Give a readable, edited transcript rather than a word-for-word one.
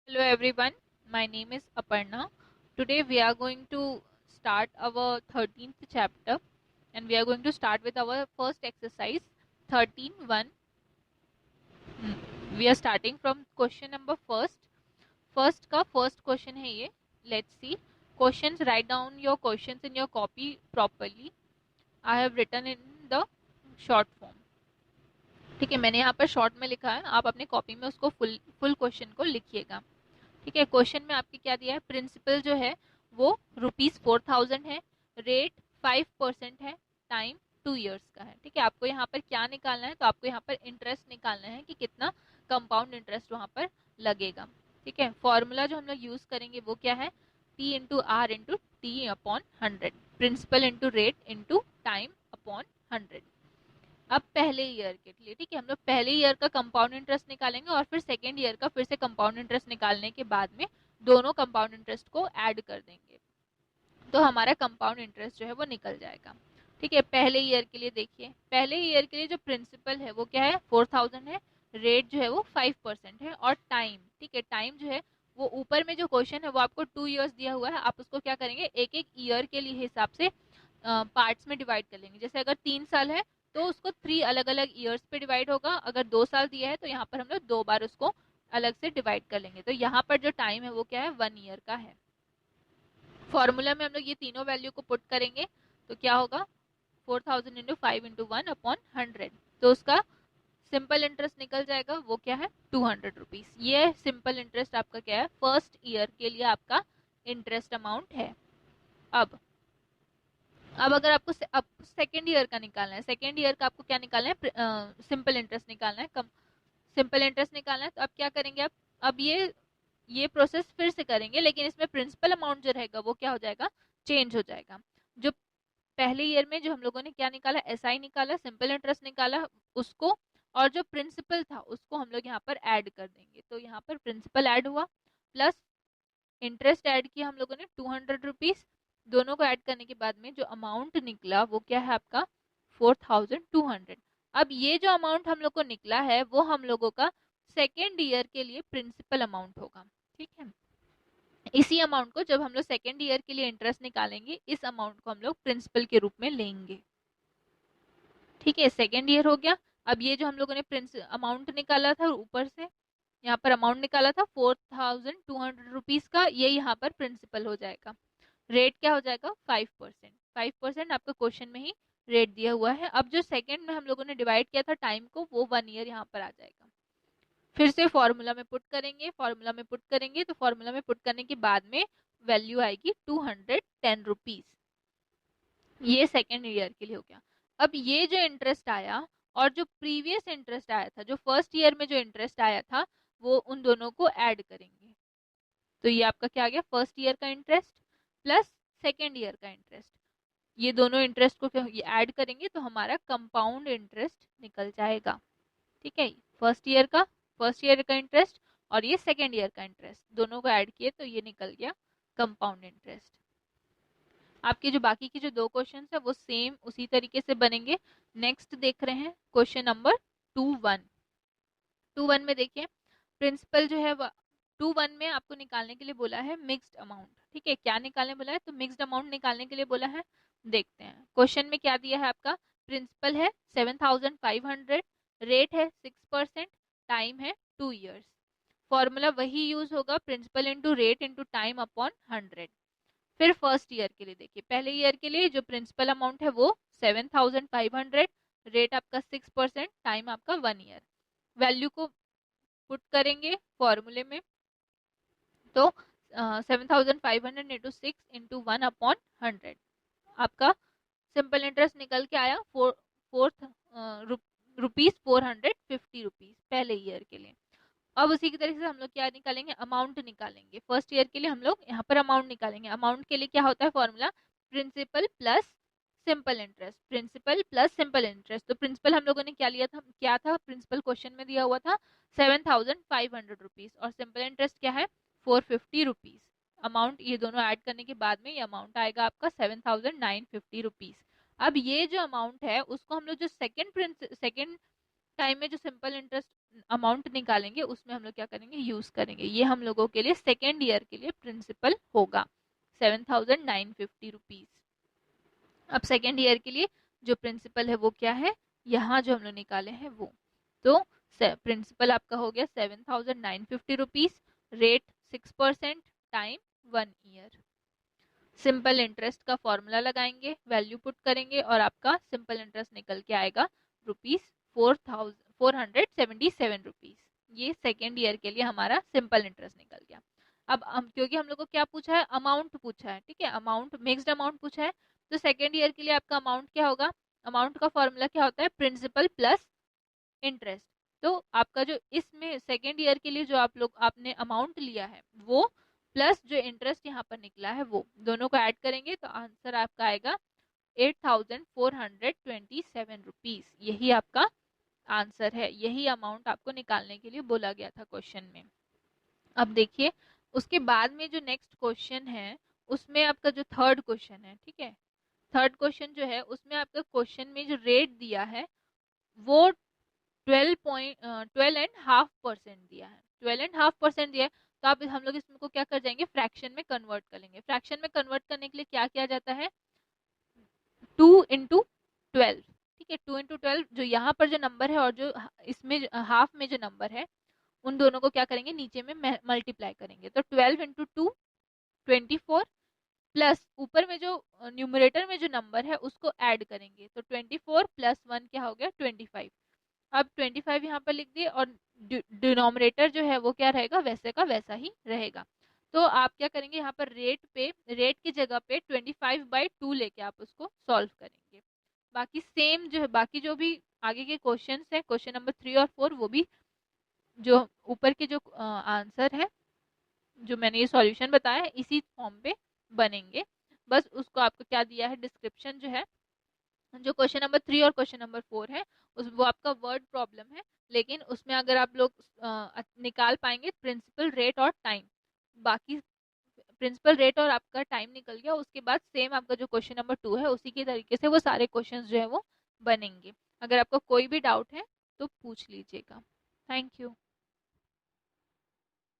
Hello everyone, my name is Aparna. Today we are going to start our 13th chapter and we are going to start with our first exercise 13.1. We are starting from question number first. First का first question है ये. Let's see. Questions, write down your questions in your copy properly. I have written in the short form. ठीक है, मैंने यहाँ पर short में लिखा है, आप अपने कॉपी में उसको फुल क्वेश्चन को लिखिएगा. ठीक है, क्वेश्चन में आपके क्या दिया है, प्रिंसिपल जो है वो ₹4000 है, रेट 5% है, टाइम 2 इयर्स का है. ठीक है, आपको यहाँ पर क्या निकालना है, तो आपको यहाँ पर इंटरेस्ट निकालना है कि कितना कंपाउंड इंटरेस्ट वहाँ पर लगेगा. ठीक है, फॉर्मूला जो हम लोग यूज करेंगे वो क्या है, P into R into T upon 100, principal into rate into time upon 100. अब पहले ईयर के लिए, ठीक है, हम लोग पहले ईयर का कंपाउंड इंटरेस्ट निकालेंगे और फिर सेकेंड ईयर का फिर से कंपाउंड इंटरेस्ट निकालने के बाद में दोनों कंपाउंड इंटरेस्ट को ऐड कर देंगे तो हमारा कंपाउंड इंटरेस्ट जो है वो निकल जाएगा. ठीक है, पहले ईयर के लिए देखिए, पहले ईयर के लिए जो प्रिंसिपल है वो क्या है, 4000 है, रेट जो है वो 5% है और टाइम, ठीक है, टाइम जो है वो ऊपर में जो क्वेश्चन है वो आपको 2 इयर्स दिया हुआ है, आप उसको क्या करेंगे, एक एक ईयर के लिए हिसाब से पार्ट्स में डिवाइड कर लेंगे. जैसे अगर 3 साल है तो उसको 3 अलग अलग ईयर्स पे डिवाइड होगा, अगर 2 साल दिया है तो यहाँ पर हम लोग 2 बार उसको अलग से डिवाइड कर लेंगे. तो यहाँ पर जो टाइम है वो क्या है, 1 ईयर का है. फॉर्मूला में हम लोग ये तीनों वैल्यू को पुट करेंगे तो क्या होगा, 4000 इंटू 5 इंटू 1/100, तो उसका सिंपल इंटरेस्ट निकल जाएगा, वो क्या है, ₹200. ये सिंपल इंटरेस्ट आपका क्या है, फर्स्ट ईयर के लिए आपका इंटरेस्ट अमाउंट है. अब अगर आपको अब सेकेंड ईयर का निकालना है, सेकेंड ईयर का आपको क्या निकालना है, सिंपल इंटरेस्ट निकालना है, कम सिंपल इंटरेस्ट निकालना है, तो अब क्या करेंगे आप, अब ये प्रोसेस फिर से करेंगे लेकिन इसमें प्रिंसिपल अमाउंट जो रहेगा वो क्या हो जाएगा, चेंज हो जाएगा. जो पहले ईयर में जो हम लोगों ने क्या निकाला, एसआई निकाला, सिंपल इंटरेस्ट निकाला उसको, और जो प्रिंसिपल था उसको हम लोग यहाँ पर ऐड कर देंगे. तो यहाँ पर प्रिंसिपल ऐड हुआ प्लस इंटरेस्ट ऐड किया हम लोगों ने ₹200. दोनों को ऐड करने के बाद में जो अमाउंट निकला वो क्या है आपका, 4200. अब ये जो अमाउंट हम लोग को निकला है वो हम लोगों का सेकेंड ईयर के लिए प्रिंसिपल अमाउंट होगा. ठीक है, इसी अमाउंट को जब हम लोग सेकेंड ईयर के लिए इंटरेस्ट निकालेंगे इस अमाउंट को हम लोग प्रिंसिपल के रूप में लेंगे. ठीक है, सेकेंड ईयर हो गया. अब ये जो हम लोगों ने अमाउंट निकाला था ऊपर से, यहाँ पर अमाउंट निकाला था ₹4200 का, ये यहाँ पर प्रिंसिपल हो जाएगा. रेट क्या हो जाएगा, 5%. 5% आपका क्वेश्चन में ही रेट दिया हुआ है. अब जो सेकंड में हम लोगों ने डिवाइड किया था टाइम को, वो 1 ईयर यहाँ पर आ जाएगा. फिर से फॉर्मूला में पुट करेंगे, फॉर्मूला में पुट करेंगे तो फॉर्मूला में पुट करने के बाद में वैल्यू आएगी ₹210. ये सेकेंड ईयर के लिए हो गया. अब ये जो इंटरेस्ट आया और जो प्रीवियस इंटरेस्ट आया था, जो फर्स्ट ईयर में जो इंटरेस्ट आया था, वो उन दोनों को ऐड करेंगे. तो ये आपका क्या आ गया, फर्स्ट ईयर का इंटरेस्ट प्लस सेकेंड ईयर का इंटरेस्ट. ये दोनों इंटरेस्ट को ये ऐड करेंगे तो हमारा कंपाउंड इंटरेस्ट निकल जाएगा. ठीक है, फर्स्ट ईयर का इंटरेस्ट और ये सेकेंड ईयर का इंटरेस्ट दोनों को ऐड किए तो ये निकल गया कंपाउंड इंटरेस्ट. आपके जो बाकी की जो दो क्वेश्चन है वो सेम उसी तरीके से बनेंगे. नेक्स्ट देख रहे हैं क्वेश्चन नंबर 2.1. 2.1 में देखिए, प्रिंसिपल जो है 2.1 में आपको निकालने के लिए बोला है मिक्स्ड अमाउंट. ठीक है, क्या निकालने बोला है, तो मिक्स्ड अमाउंट निकालने के लिए बोला है. देखते हैं क्वेश्चन में क्या दिया है आपका, प्रिंसिपल है 7500, रेट है 6%, टाइम है 2 इयर्स. फॉर्मूला वही यूज होगा, principal into rate into time upon 100. फिर फर्स्ट ईयर के लिए देखिए, पहले ईयर के लिए जो प्रिंसिपल अमाउंट है वो 7500, रेट आपका 6%, टाइम आपका 1 ईयर. वैल्यू को पुट करेंगे फॉर्मूले में तो 7500 इंटू 6 इंटू 1/100, आपका सिंपल इंटरेस्ट निकल के आया ₹450 पहले ईयर के लिए. अब उसी की तरह से हम लोग क्या निकालेंगे, अमाउंट निकालेंगे. फर्स्ट ईयर के लिए हम लोग यहाँ पर अमाउंट निकालेंगे. अमाउंट के लिए क्या होता है formula, principal plus simple interest, principal plus simple interest. तो प्रिंसिपल हम लोगों ने क्या लिया था, क्या था प्रिंसिपल क्वेश्चन में दिया हुआ था ₹7500 और सिंपल इंटरेस्ट क्या है ₹450. अमाउंट ये दोनों ऐड करने के बाद में ये अमाउंट आएगा आपका ₹7950. अब ये जो अमाउंट है उसको हम लोग जो सेकेंड टाइम में जो सिंपल इंटरेस्ट अमाउंट निकालेंगे उसमें हम लोग क्या करेंगे, यूज करेंगे। ये हम लोगों के लिए सेकेंड ईयर के लिए प्रिंसिपल होगा 7,950 रुपीज। अब सेकेंड ईयर के लिए जो प्रिंसिपल है वो क्या है, यहाँ जो हम लोग निकाले हैं वो, तो प्रिंसिपल आपका हो गया 7,950 rupees, rate 6%, time 1 year. Simple interest का फॉर्मूला लगाएंगे, वैल्यू पुट करेंगे और आपका सिंपल इंटरेस्ट निकल के आएगा ₹4,477। ये सेकेंड ईयर के लिए हमारा सिंपल इंटरेस्ट निकल गया। अब हम, क्योंकि हम लोग को क्या पूछा है, अमाउंट पूछा है, ठीक है, अमाउंट, मिक्स्ड अमाउंट पूछा है, तो सेकेंड ईयर के लिए आपका अमाउंट क्या होगा, अमाउंट का फॉर्मूला क्या होता है, प्रिंसिपल प्लस इंटरेस्ट। तो आपका जो इसमें सेकेंड ईयर के लिए जो आपने अमाउंट लिया है वो प्लस जो इंटरेस्ट यहाँ पर निकला है वो दोनों को ऐड करेंगे तो आंसर आपका आएगा 8,427 रुपीज। यही आपका आंसर है, यही अमाउंट आपको निकालने के लिए बोला गया था क्वेश्चन में। अब देखिए उसके बाद में जो नेक्स्ट क्वेश्चन है उसमें आपका जो थर्ड क्वेश्चन है, ठीक है, थर्ड क्वेश्चन जो है उसमें आपका क्वेश्चन में जो रेट दिया है वो 12.5% दिया है, 12.5% दिया है। तो आप हम लोग इसको क्या कर जाएंगे, फ्रैक्शन में कन्वर्ट कर लेंगे। फ्रैक्शन में कन्वर्ट करने के लिए क्या किया जाता है, 2 into 12, ठीक है, 2 into 12 जो यहाँ पर जो नंबर है और जो इसमें हाफ में जो नंबर है उन दोनों को क्या करेंगे, नीचे में मल्टीप्लाई करेंगे। तो 12 into 2 24 प्लस ऊपर में जो न्यूमरेटर में जो नंबर है उसको ऐड करेंगे तो 24 प्लस 1 क्या हो गया, 25। अब 25 यहाँ पर लिख दिए और डिनोमिनेटर जो है वो क्या रहेगा, वैसे का वैसा ही रहेगा। तो आप क्या करेंगे, यहाँ पर रेट की जगह पे 25/2 लेके आप उसको सॉल्व करेंगे। बाकी सेम जो है, बाकी जो भी आगे के क्वेश्चन है, क्वेश्चन नंबर 3 और 4, वो भी जो ऊपर के जो आंसर है जो मैंने ये सॉल्यूशन बताया है इसी फॉर्म पे बनेंगे। बस उसको आपको क्या दिया है, डिस्क्रिप्शन जो है, जो क्वेश्चन नंबर 3 और क्वेश्चन नंबर 4 है उस वो आपका वर्ड प्रॉब्लम है, लेकिन उसमें अगर आप लोग निकाल पाएंगे प्रिंसिपल रेट और टाइम, बाकी प्रिंसिपल रेट और आपका टाइम निकल गया, उसके बाद सेम आपका जो क्वेश्चन नंबर 2 है उसी के तरीके से वो सारे क्वेश्चन जो है वो बनेंगे। अगर आपको कोई भी डाउट है तो पूछ लीजिएगा। Thank you.